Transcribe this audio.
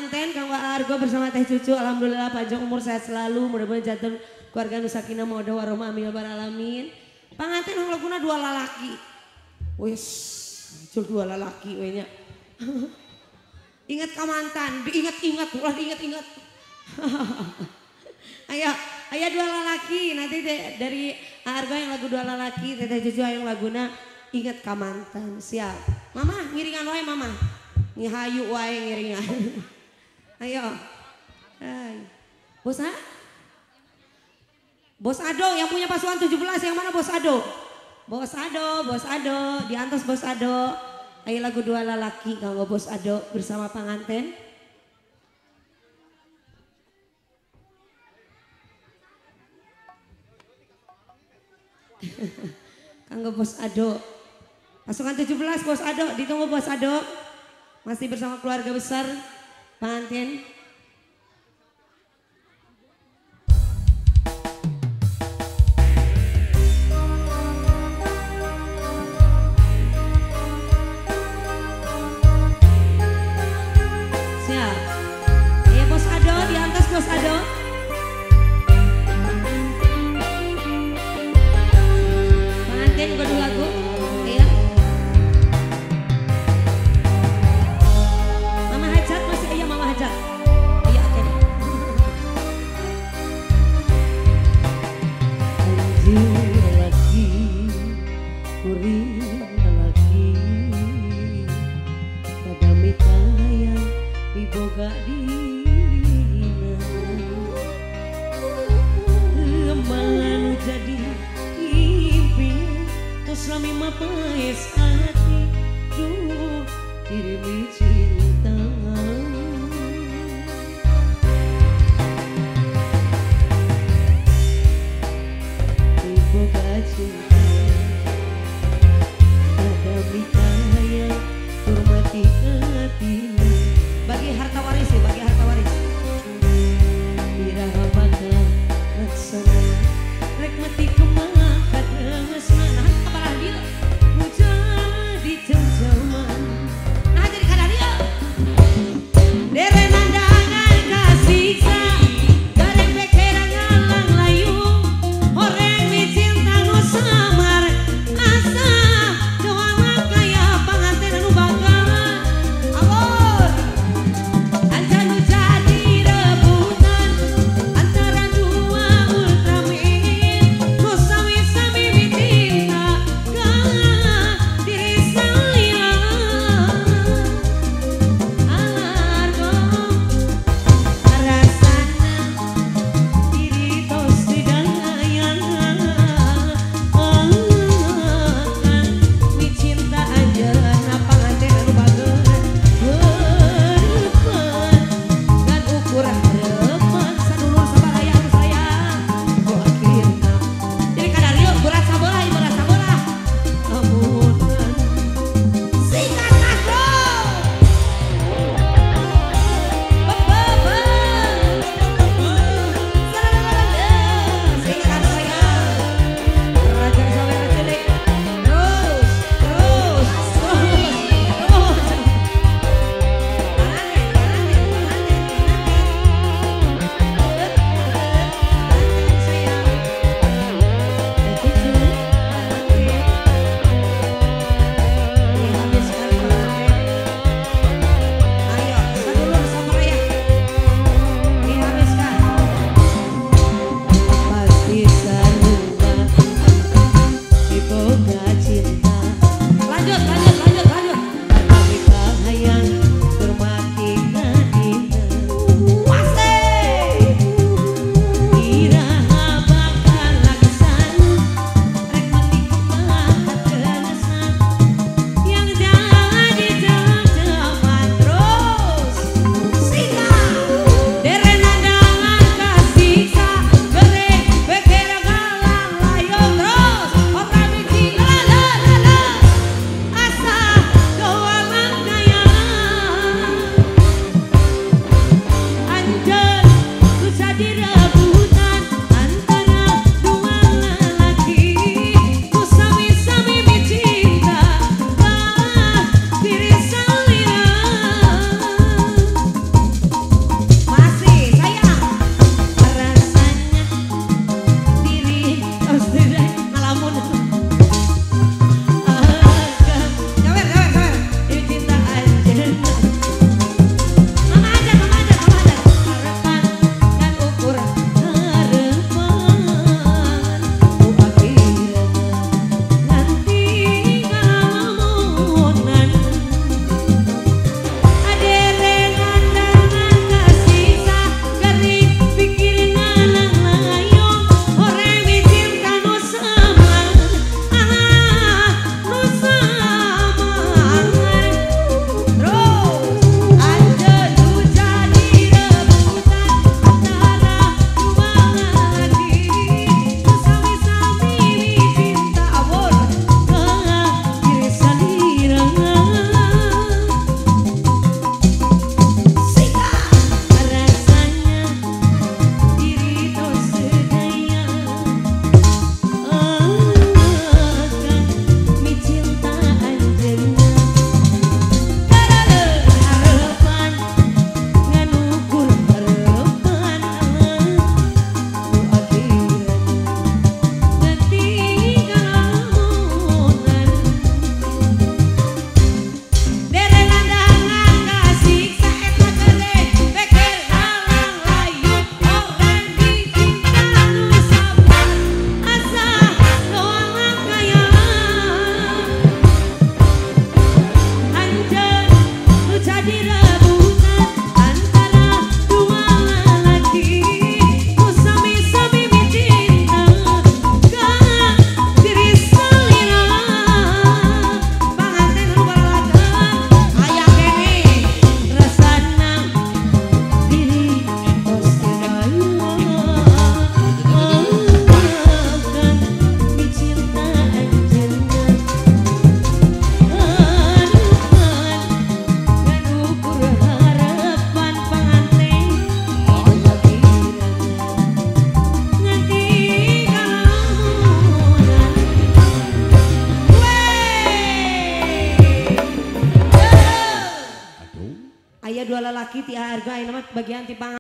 Pengantin Kang Argo bersama Teh Cucu, alhamdulillah panjang umur sehat selalu, mudah-mudahan jantung keluarga nu sakinah mawaddah warahmah amin ya rabbal alamin. Pengantin hong laguna dua lalaki. Wes, cul dua lalaki we nya. Ingat ka mantan, diingat-ingat, ulah diingat-ingat. Ayo dua lalaki, nanti dari Argo yang lagu dua lalaki, Teh Cucu yang laguna ingat ka mantan. Siap. Mama ngiringan wae mama. Ngihayu wae ngiringan. Ayo. Hai. Bos ha? Bos Ado yang punya pasukan 17 yang mana Bos Ado? Bos Ado, di atas Bos Ado. Ayo lagu dua lalaki kanggo Bos Ado bersama pengantin. Kanggo Bos Ado. Pasukan 17 Bos Ado, ditunggu Bos Ado. Masih bersama keluarga besar pengantin. Siap. Iya Bos Ado, di atas Bos Ado. Pengantin kedua lagu. Iya. Mama Hajat masih iya Mama Hajat. Iya oke. Anjing lagi, kuring lagi, pada mitaya diboga dina. Lembangan jadi impian, terus lami mapais hati, duh dirimu cinta. Diboga cinta, ada mitaya, hormati hatimu. Bagi harta waris ya, bagi harta waris. Biraha bakal laksana, rek mati kemangkat rengesna. Nah, apalah dia? Hujan dua lalaki ti harga ayeuna mah bagian ti